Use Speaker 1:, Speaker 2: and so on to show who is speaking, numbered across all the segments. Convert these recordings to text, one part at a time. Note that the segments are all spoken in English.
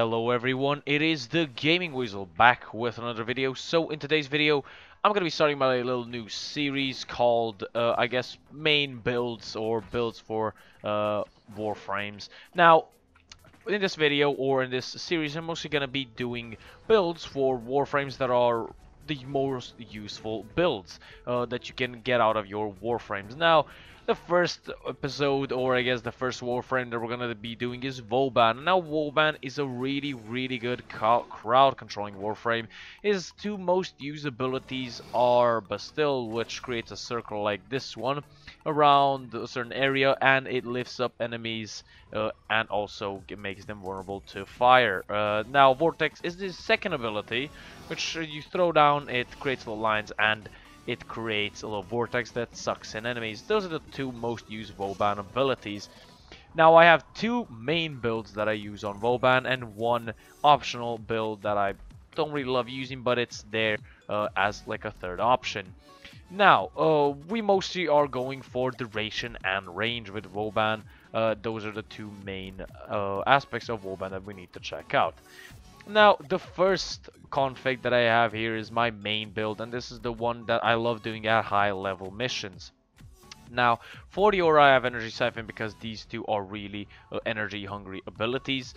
Speaker 1: Hello everyone, it is the Gaming Weasel back with another video. So in today's video, I'm going to be starting my little new series called, I guess, main builds or builds for Warframes. Now, in this video or in this series, I'm mostly going to be doing builds for Warframes that are the most useful builds that you can get out of your Warframes. Now, the first episode, or I guess the first Warframe that we're going to be doing is Vauban. Now, Vauban is a really good crowd controlling Warframe. His two most used abilities are Bastille, which creates a circle like this one around a certain area, and it lifts up enemies and also makes them vulnerable to fire. Now, Vortex is the second ability, which you throw down, it creates little lines, and it creates a little vortex that sucks in enemies. Those are the two most used Vauban abilities. Now, I have two main builds that I use on Vauban and one optional build that I don't really love using, but it's there as like a third option. Now, we mostly are going for duration and range with Vauban. Those are the two main aspects of Vauban that we need to check out. Now, the first config that I have here is my main build, and this is the one that I love doing at high level missions. Now, for the Aura, I have Energy Siphon because these two are really energy hungry abilities.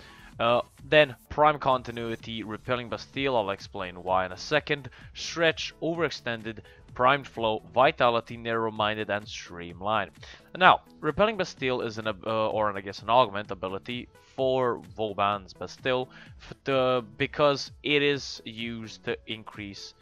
Speaker 1: Then Prime Continuity, Repelling Bastille, I'll explain why in a second. Stretch, Overextended, Primed Flow, Vitality, Narrow-Minded, and Streamline. Now, Repelling Bastille is an augment ability for Vauban's Bastille because it is used to increase.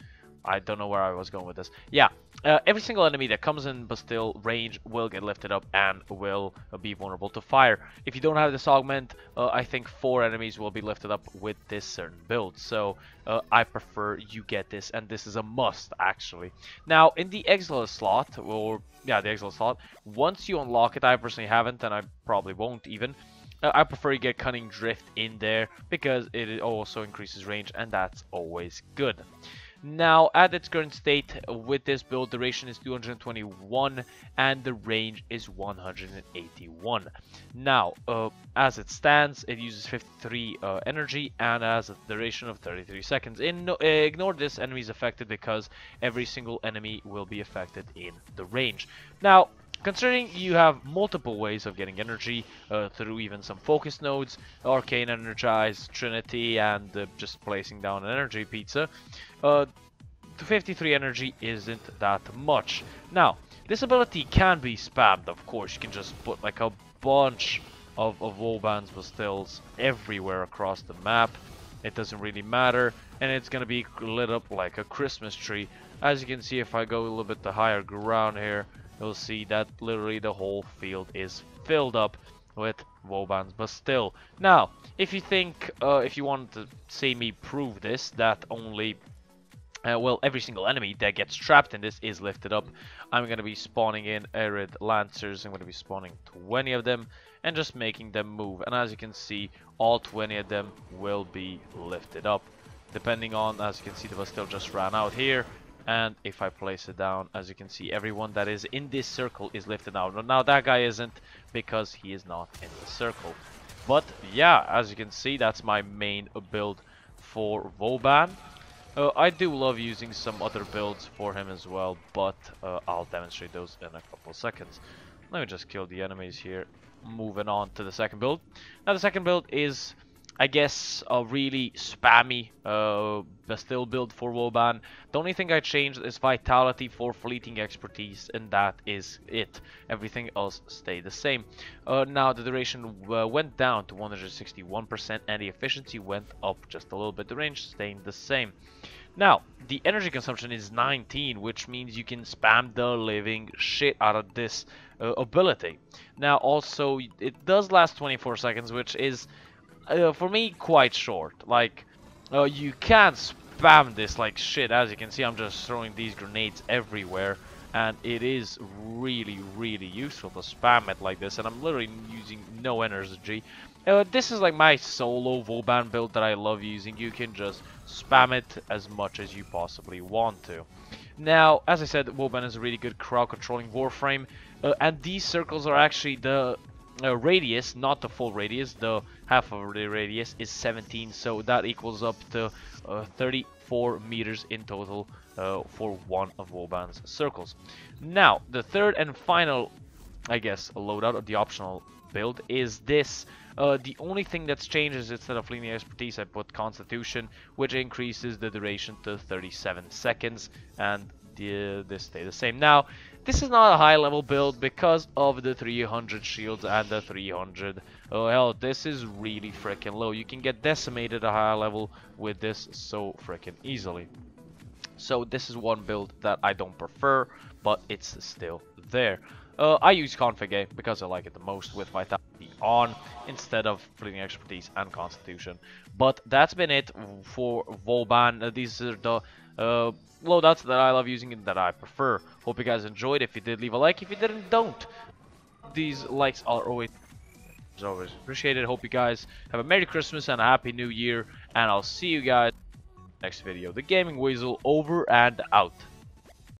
Speaker 1: I don't know where I was going with this. Yeah, every single enemy that comes in Bastille range will get lifted up and will be vulnerable to fire. If you don't have this augment, I think 4 enemies will be lifted up with this certain build. So I prefer you get this, and this is a must actually. Now in the Exilus slot, the Exilus slot, once you unlock it, I personally haven't, and I probably won't even. I prefer you get Cunning Drift in there because it also increases range, and that's always good. Now, at its current state, with this build, duration is 221 and the range is 181. Now, as it stands, it uses 53 energy and has a duration of 33 seconds. Ignore this, enemies affected, because every single enemy will be affected in the range. Now, considering you have multiple ways of getting energy through even some focus nodes, Arcane Energize, Trinity, and just placing down an energy pizza, 53 energy isn't that much. Now, this ability can be spammed, of course. You can just put like a bunch of Vauban's Bastilles everywhere across the map. It doesn't really matter, and it's gonna be lit up like a Christmas tree. As you can see, if I go a little bit to higher ground here, you'll see that literally the whole field is filled up with Vauban's Bastille. Now, if you think, if you want to see me prove this, that only, well, every single enemy that gets trapped in this is lifted up, I'm going to be spawning in Arid Lancers. I'm going to be spawning 20 of them and just making them move. And as you can see, all 20 of them will be lifted up. Depending on, as you can see, the Bastille just ran out here. And if I place it down, as you can see, everyone that is in this circle is lifted out. Now that guy isn't, because he is not in the circle. But yeah, as you can see, that's my main build for Vauban. I do love using some other builds for him as well, but I'll demonstrate those in a couple of seconds. Let me just kill the enemies here. Moving on to the second build. Now the second build is, I guess, a really spammy Bastille build for Vauban. The only thing I changed is Vitality for Fleeting Expertise, and that is it. Everything else stayed the same. Now the duration went down to 161% and the efficiency went up just a little bit. The range staying the same. Now, the energy consumption is 19, which means you can spam the living shit out of this ability. Now also, it does last 24 seconds, which is for me quite short. Like, you can't spam this like shit. As you can see, I'm just throwing these grenades everywhere, and it is really useful to spam it like this, and I'm literally using no energy. This is like my solo Vauban build that I love using. You can just spam it as much as you possibly want to. Now, as I said, Vauban is a really good crowd controlling Warframe, and these circles are actually the radius, not the full radius, the half of the radius is 17, so that equals up to 34 meters in total for one of Vauban's circles. Now, the third and final, I guess, loadout, or the optional build, is this. The only thing that's changed is instead of linear expertise, I put Constitution, which increases the duration to 37 seconds, and this stay the same. Now, this is not a high level build because of the 300 shields and the 300 health. This is really freaking low. You can get decimated at a high level with this so freaking easily. So this is one build that I don't prefer, but it's still there. I use Config A because I like it the most with Vitality on instead of Fleeting Expertise and Constitution. But that's been it for Vauban. These are the loadouts that I love using and that I prefer. Hope you guys enjoyed. If you did, leave a like. If you didn't, don't. These likes are always appreciated. Hope you guys have a Merry Christmas and a Happy New Year. And I'll see you guys next video. The Gaming Weasel over and out.